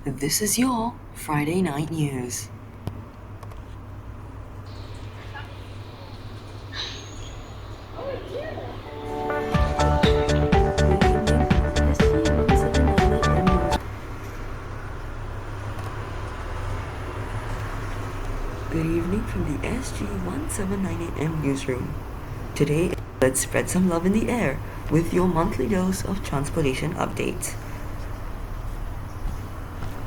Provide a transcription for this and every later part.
This is your Friday night news. Good evening from the SG 1798M newsroom. Today, let's spread some love in the air with your monthly dose of transportation updates.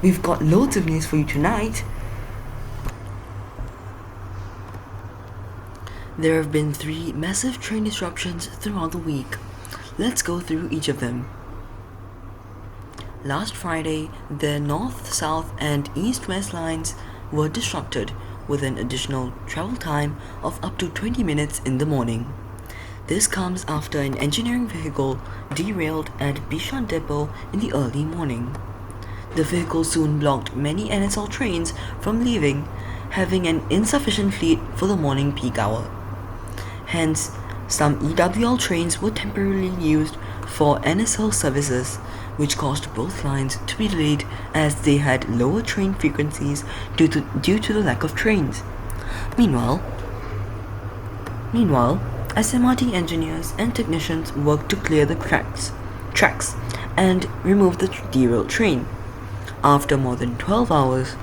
We've got loads of news for you tonight. There have been 3 massive train disruptions throughout the week. Let's go through each of them. Last Friday, the north, south, and east-west lines were disrupted with an additional travel time of up to 20 minutes in the morning. This comes after an engineering vehicle derailed at Bishan Depot in the early morning. The vehicle soon blocked many NSL trains from leaving, having an insufficient fleet for the morning peak hour. Hence, some EWL trains were temporarily used for NSL services, which caused both lines to be delayed as they had lower train frequencies due to the lack of trains. Meanwhile, as MRT engineers and technicians worked to clear the tracks and remove the derailed train. After more than 12 hours,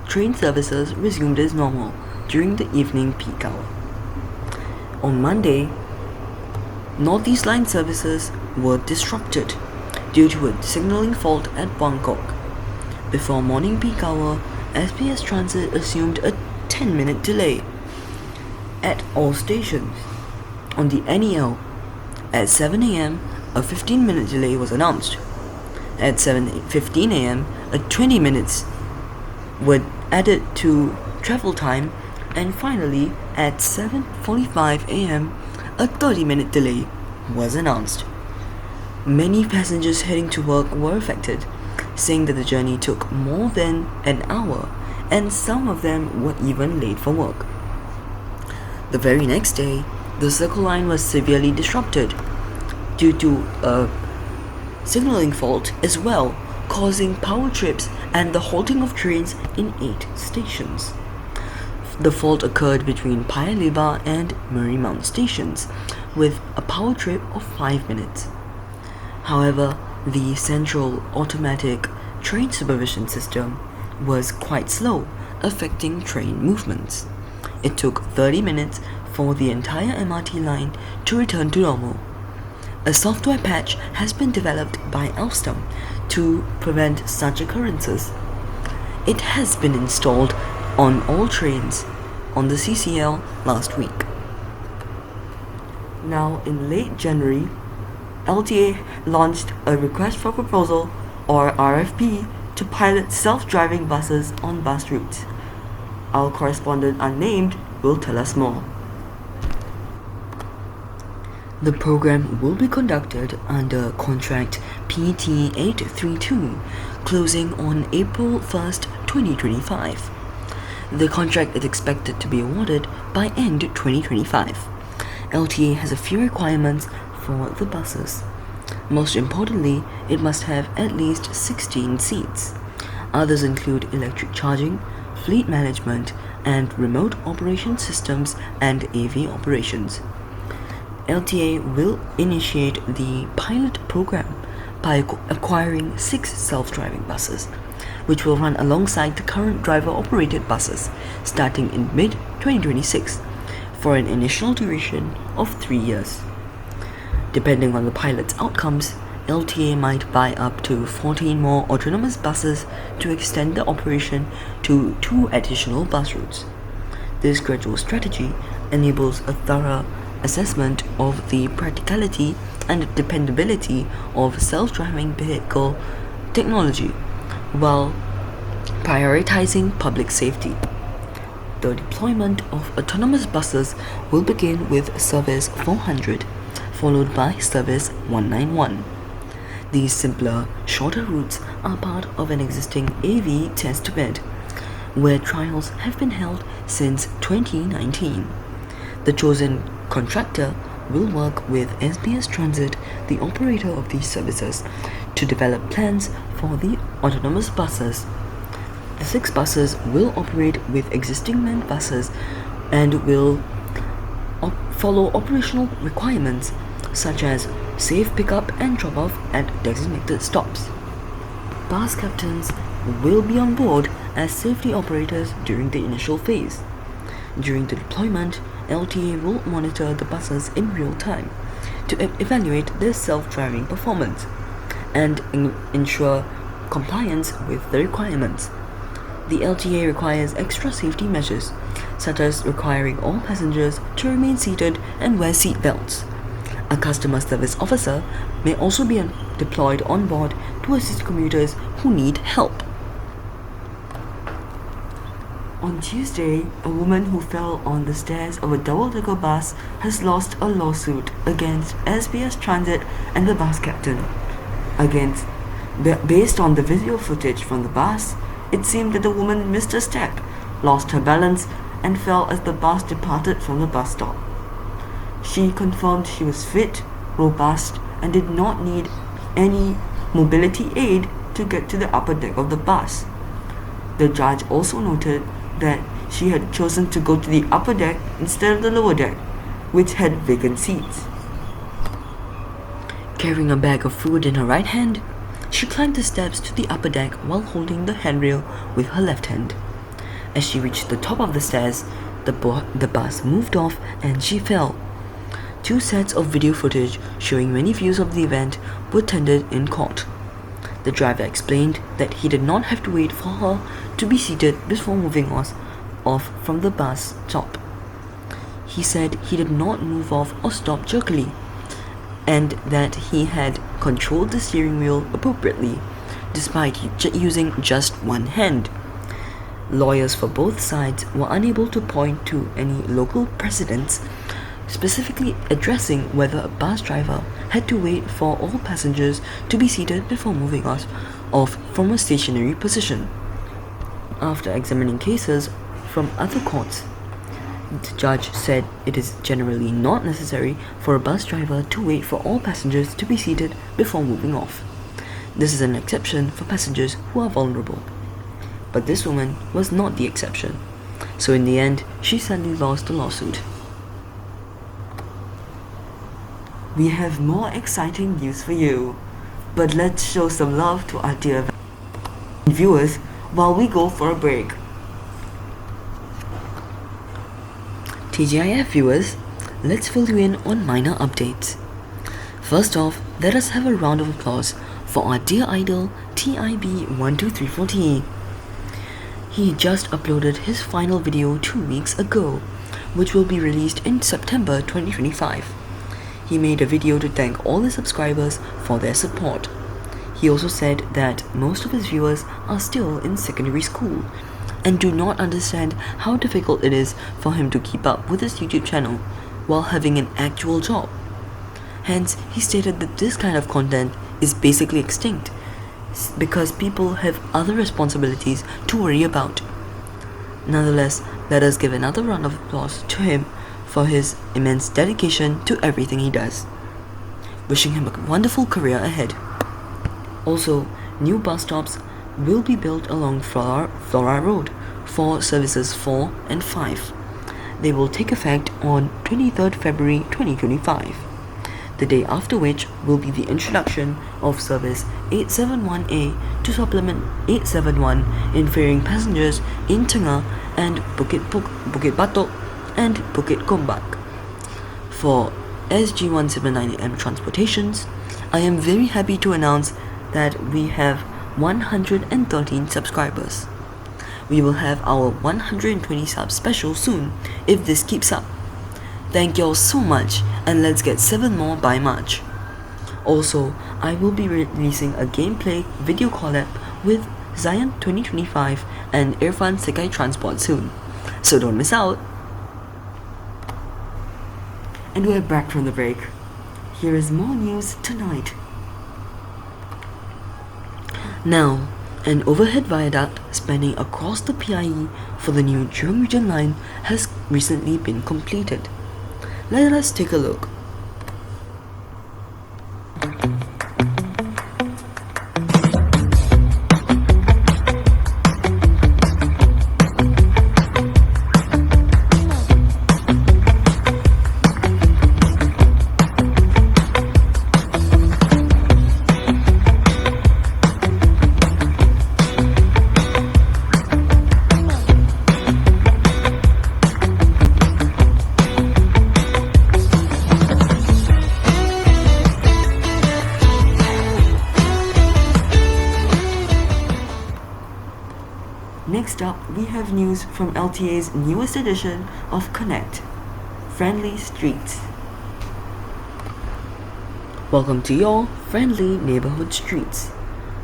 train services resumed as normal during the evening peak hour. On Monday, Northeast Line services were disrupted due to a signaling fault at Bangkok. Before morning peak hour, SBS Transit assumed a 10-minute delay at all stations. On the NEL, at 7 a.m., a 15-minute delay was announced. At 7:15 a.m., a 20 minutes were added to travel time, and finally, at 7:45 a.m., a 30-minute delay was announced. Many passengers heading to work were affected, saying that the journey took more than an hour, and some of them were even late for work. The very next day, the Circle Line was severely disrupted due to a signaling fault as well, causing power trips and the halting of trains in 8 stations. The fault occurred between Paya Lebar and Marymount stations, with a power trip of 5 minutes. However, the central automatic train supervision system was quite slow, affecting train movements. It took 30 minutes for the entire MRT line to return to normal. A software patch has been developed by Alstom to prevent such occurrences. It has been installed on all trains on the CCL last week. Now, in late January, LTA launched a request for proposal, or RFP, to pilot self-driving buses on bus routes. Our correspondent unnamed will tell us more. The program will be conducted under contract PT 832, closing on April 1st, 2025. The contract is expected to be awarded by end 2025. LTA has a few requirements for the buses. Most importantly, it must have at least 16 seats. Others include electric charging, fleet management, and remote operation systems and AV operations. LTA will initiate the pilot program by acquiring 6 self-driving buses, which will run alongside the current driver-operated buses starting in mid-2026 for an initial duration of 3 years. Depending on the pilot's outcomes, LTA might buy up to 14 more autonomous buses to extend the operation to 2 additional bus routes. This gradual strategy enables a thorough assessment of the practicality and dependability of self-driving vehicle technology while prioritizing public safety. The deployment of autonomous buses will begin with Service 400, followed by Service 191. These simpler, shorter routes are part of an existing AV test bed, where trials have been held since 2019. The chosen contractor will work with SBS Transit, the operator of these services, to develop plans for the autonomous buses. The 6 buses will operate with existing manned buses and will follow operational requirements such as safe pickup and drop-off at designated stops. Bus captains will be on board as safety operators during the initial phase. During the deployment, LTA will monitor the buses in real time to evaluate their self-driving performance and ensure compliance with the requirements. The LTA requires extra safety measures, such as requiring all passengers to remain seated and wear seat belts. A customer service officer may also be deployed on board to assist commuters who need help. On Tuesday, a woman who fell on the stairs of a double-decker bus has lost a lawsuit against SBS Transit and the bus captain. Based on the video footage from the bus, it seemed that the woman missed a step, lost her balance, and fell as the bus departed from the bus stop. She confirmed she was fit, robust, and did not need any mobility aid to get to the upper deck of the bus. The judge also noted that she had chosen to go to the upper deck instead of the lower deck, which had vacant seats. Carrying a bag of food in her right hand, she climbed the steps to the upper deck while holding the handrail with her left hand. As she reached the top of the stairs, the bus moved off and she fell. 2 sets of video footage showing many views of the event were tendered in court. The driver explained that he did not have to wait for her to be seated before moving off from the bus stop. He said he did not move off or stop jerkily, and that he had controlled the steering wheel appropriately, despite using just one hand. Lawyers for both sides were unable to point to any local precedents specifically addressing whether a bus driver had to wait for all passengers to be seated before moving off from a stationary position. After examining cases from other courts, the judge said it is generally not necessary for a bus driver to wait for all passengers to be seated before moving off. This is an exception for passengers who are vulnerable. But this woman was not the exception, so in the end, she sadly lost the lawsuit. We have more exciting news for you, but let's show some love to our dear viewers while we go for a break. TGIF viewers, let's fill you in on minor updates. First off, let us have a round of applause for our dear idol TIB12340. He just uploaded his final video 2 weeks ago, which will be released in September 2025. He made a video to thank all his subscribers for their support. He also said that most of his viewers are still in secondary school and do not understand how difficult it is for him to keep up with his YouTube channel while having an actual job. Hence, he stated that this kind of content is basically extinct because people have other responsibilities to worry about. Nonetheless, let us give another round of applause to him for his immense dedication to everything he does. Wishing him a wonderful career ahead. Also, new bus stops will be built along Flora Road for services 4 and 5. They will take effect on 23rd February 2025, the day after which will be the introduction of service 871A to supplement 871 in ferrying passengers in Tengah and Bukit Batok and Bukit Gombak. For SG179M Transportations, I am very happy to announce that we have 113 subscribers. We will have our 120 subs special soon if this keeps up. Thank y'all so much, and let's get 7 more by March. Also, I will be releasing a gameplay video collab with Zion 2025 and Irfan Sekai Transport soon, so don't miss out. And we're back from the break. Here is more news tonight. Now, an overhead viaduct spanning across the PIE for the new Jurong Region line has recently been completed. Let us take a look. Next up, we have news from LTA's newest edition of Connect, Friendly Streets. Welcome to your friendly neighborhood streets,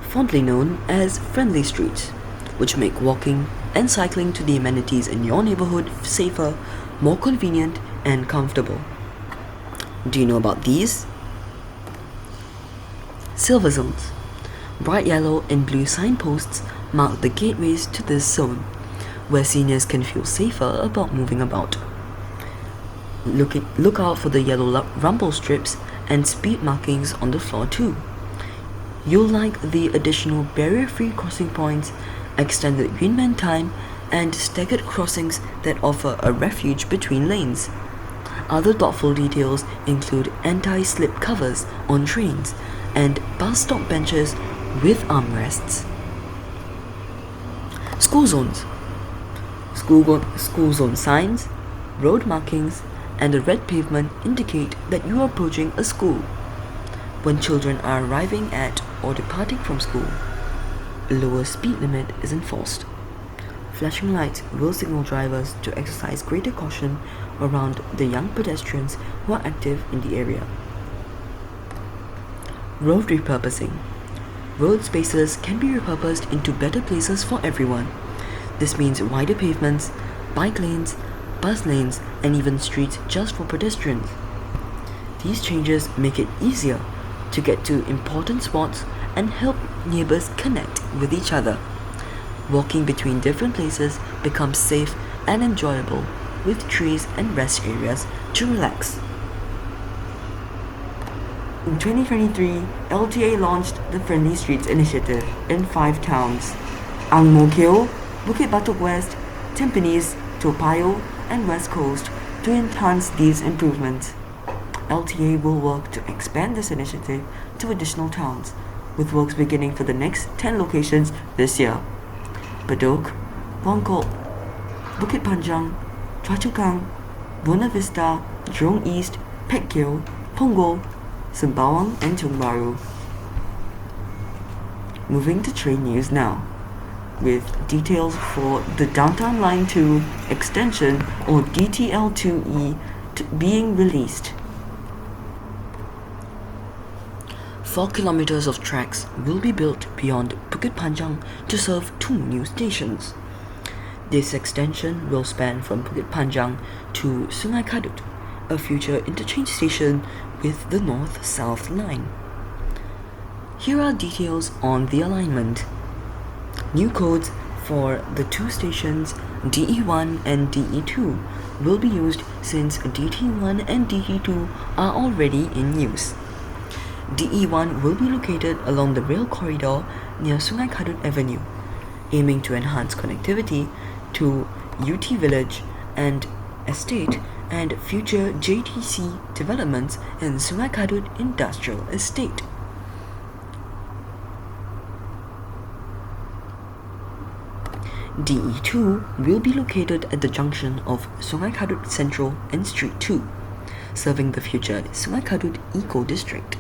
fondly known as friendly streets, which make walking and cycling to the amenities in your neighborhood safer, more convenient, and comfortable. Do you know about these? Silver zones. Bright yellow and blue signposts mark the gateways to this zone, where seniors can feel safer about moving about. Look out for the yellow rumble strips and speed markings on the floor too. You'll like the additional barrier-free crossing points, extended greenman time, and staggered crossings that offer a refuge between lanes. Other thoughtful details include anti-slip covers on trains and bus stop benches with armrests. School zones. School zone signs, road markings, and a red pavement indicate that you are approaching a school. When children are arriving at or departing from school, a lower speed limit is enforced. Flashing lights will signal drivers to exercise greater caution around the young pedestrians who are active in the area. Road repurposing. Road spaces can be repurposed into better places for everyone. This means wider pavements, bike lanes, bus lanes, and even streets just for pedestrians. These changes make it easier to get to important spots and help neighbors connect with each other. Walking between different places becomes safe and enjoyable, with trees and rest areas to relax. In 2023, LTA launched the Friendly Streets initiative in 5 towns: Ang Mo Kio, Bukit Batok West, Tampines, Toa Payoh, and West Coast to enhance these improvements. LTA will work to expand this initiative to additional towns, with works beginning for the next 10 locations this year: Bedok, Buangkok, Bukit Panjang, Choa Chu Kang, Buona Vista, Jurong East, Pek Kio, Punggol, Sembawang, and Tiong Bahru. Moving to train news now, with details for the Downtown Line 2 extension, or DTL2E, being released. 4 kilometers of tracks will be built beyond Bukit Panjang to serve 2 new stations. This extension will span from Bukit Panjang to Sungai Kadut, a future interchange station with the North-South line. Here are details on the alignment. New codes for the 2 stations, DE1 and DE2, will be used since DT1 and DT2 are already in use. DE1 will be located along the rail corridor near Sungai Kadut Avenue, aiming to enhance connectivity to UT Village and Estate and future JTC developments in Sungai Kadut Industrial Estate. DE2 will be located at the junction of Sungai Kadut Central and Street 2, serving the future Sungai Kadut Eco District.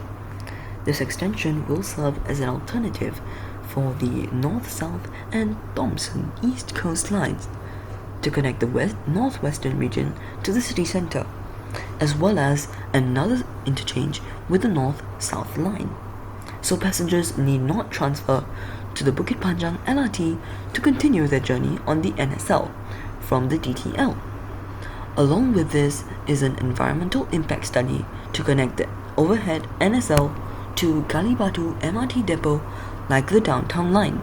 This extension will serve as an alternative for the North-South and Thompson East Coast lines to connect the northwestern region to the city center, as well as another interchange with the North-South line, so passengers need not transfer to the Bukit Panjang LRT to continue their journey on the NSL from the DTL. Along with this is an environmental impact study to connect the overhead NSL to Kalibatu MRT depot like the Downtown Line.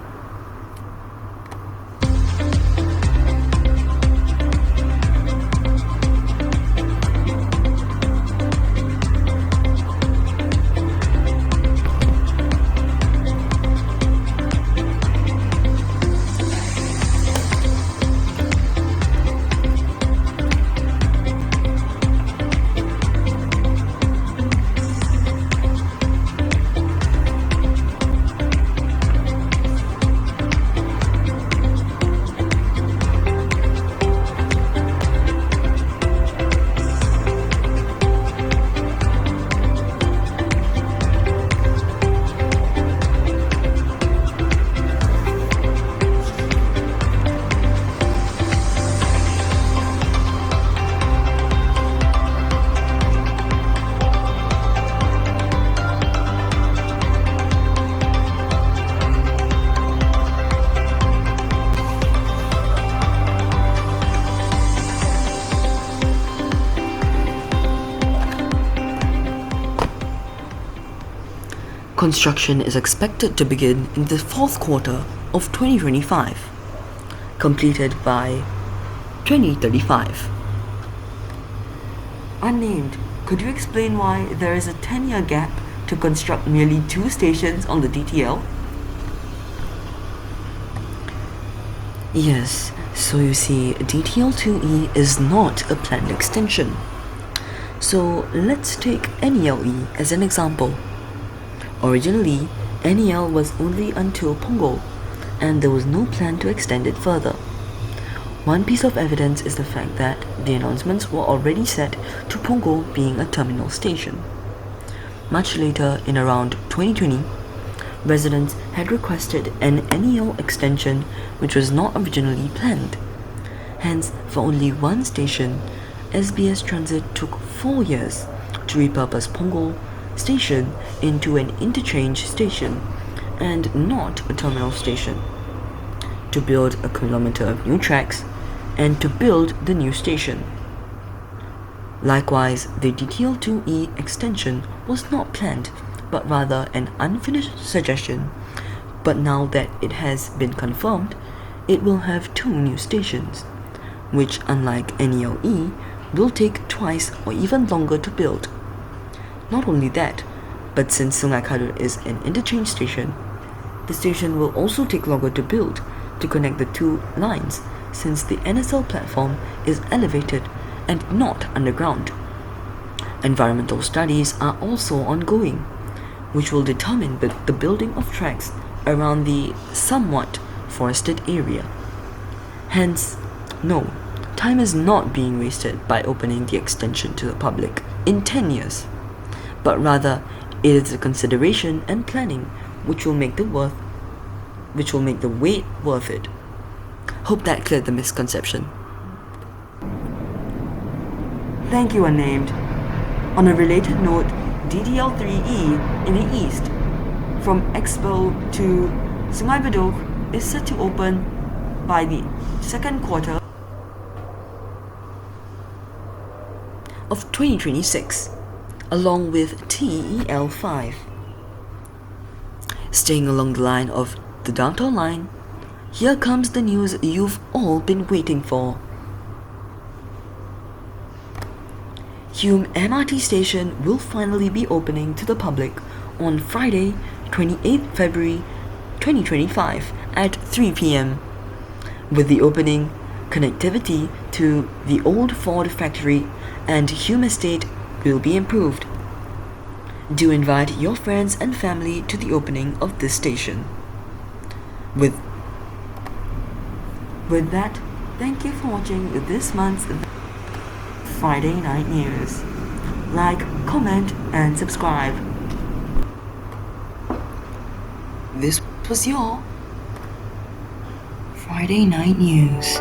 Construction is expected to begin in the fourth quarter of 2025, completed by 2035. Unnamed, could you explain why there is a 10-year gap to construct merely 2 stations on the DTL? Yes, so you see, DTL2E is not a planned extension. So let's take NELE as an example. Originally, NEL was only until Punggol, and there was no plan to extend it further. One piece of evidence is the fact that the announcements were already set to Punggol being a terminal station. Much later, in around 2020, residents had requested an NEL extension which was not originally planned. Hence, for only one station, SBS Transit took 4 years to repurpose Punggol Station into an interchange station and not a terminal station, to build a kilometer of new tracks and to build the new station. Likewise, the DTL2E extension was not planned, but rather an unfinished suggestion. But now that it has been confirmed, it will have 2 new stations, which, unlike NELE, will take twice or even longer to build. Not only that, but since Sungai Kadut is an interchange station, the station will also take longer to build to connect the 2 lines, since the NSL platform is elevated and not underground. Environmental studies are also ongoing, which will determine the building of tracks around the somewhat forested area. Hence, no, time is not being wasted by opening the extension to the public in 10 years, but rather it is a consideration and planning which will make the wait worth it. Hope that cleared the misconception. Thank you, Unnamed. On a related note, DTL3E in the east, from Expo to Sungai Bedok, is set to open by the second quarter of 2026, along with TEL5. Staying along the line of the Downtown Line, here comes the news you've all been waiting for. Hume MRT station will finally be opening to the public on Friday, 28th February 2025 at 3 p.m. With the opening, connectivity to the old Ford factory and Hume Estate will be improved. Do invite your friends and family to the opening of this station. With that, thank you for watching this month's Friday Night News. Like, comment, and subscribe. This was your Friday Night News.